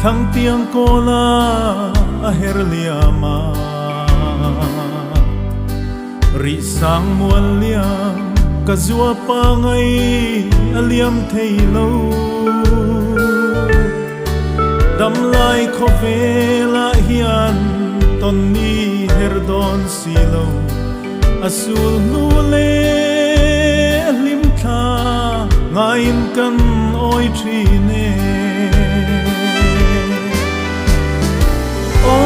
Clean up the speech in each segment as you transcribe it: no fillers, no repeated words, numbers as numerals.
thăng tiếng cô la a her liama ri sang mual liam ka zua pa ngai a liam thei lo dam lai kho ve la hian ton ni her don si lo asul nu le lim tha ngain kan oi thi ne o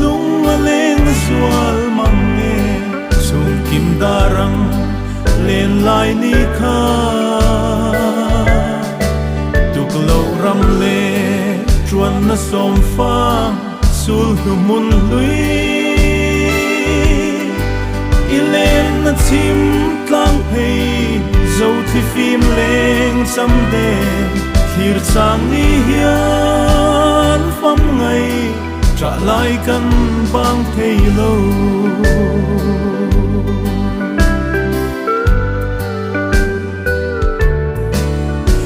lung leng sual mang ne sung kim darang len lai ni kha tuk lo ram le chuan na som phang sul hu mun lui ilen na chim tlang phei zo thi phim leng sam de khir sang ni hian pham ngai trả lại căn bang thei lo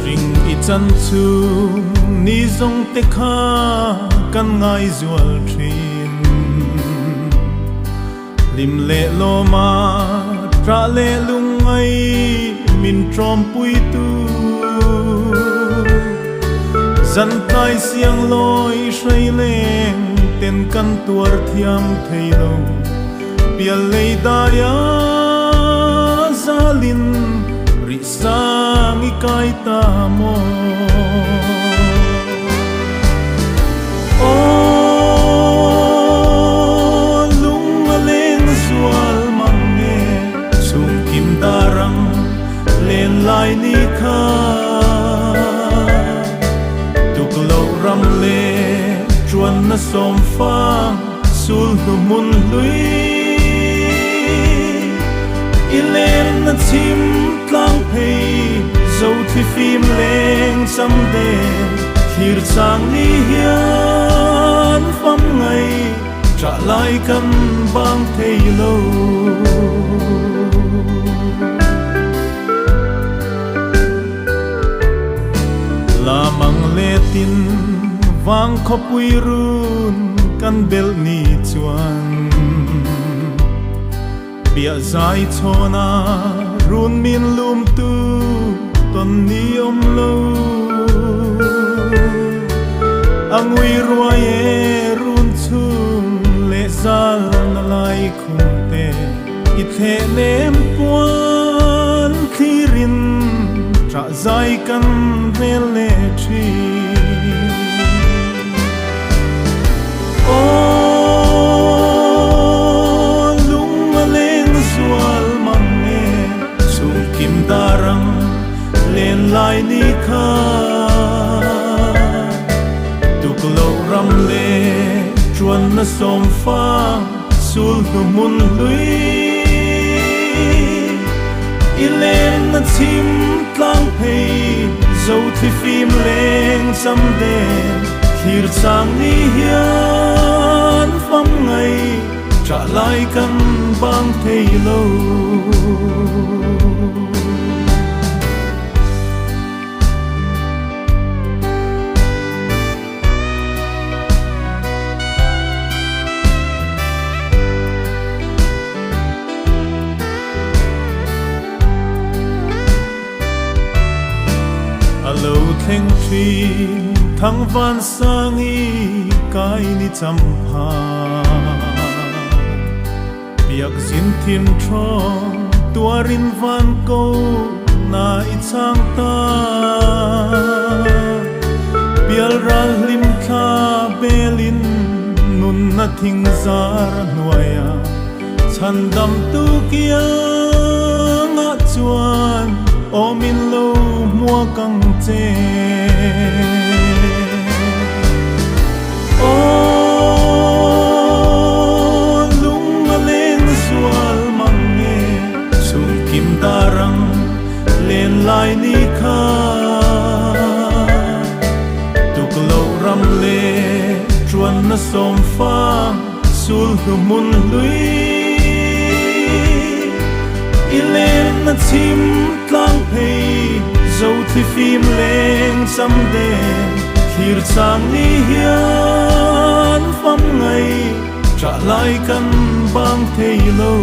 ring i chan chu ni zong te kha kan ngai zual thin lim le lo ma tra le lung ai min trom pui tu dân tai siang loi say leng tên căn tuar thiam thei lo bia lei da ya zalin ri sang i kai ta mo o lung leng sual mang ne sung kim darang len lai ni kha ram le chuan na som phang sul nu mun lui ilen na chim tlang phei zo thi phim leng sam de khir sang ni hian pham ngai trả lại căn bang thei lo la mang le tin vang kho pui run kan bel ni chuan bia zai chona run min lum tu ton ni om lo angui ruae run chung le zal na lai khum te i the lem puan khirin tra zai kan vel le thi darang len lai ni kha tuk lo ram le chuan na som phang sul nu mun lui ilen na chim tlang phei zo thi phim leng sam de khir sang ni hian pham ngai trả lại căn bang thei lo lâu theng thi thăng van sang y cái ni chăm ha biak zin thiên tro tua rin van câu na i chang ta bial ral lim kha belin nun na thing zar nuaya chan dam tu kia nga chuan o min lo mua căng chê o lung lên sual mang nghe sung kim darang lên lai ni kha tuk lo ram le chuan na som phang sul nu mun lui ilen na chim tlang phei dấu thì phim lên xăm đèn thir sang ni hiền phăm ngày trả lại căn bang thầy lâu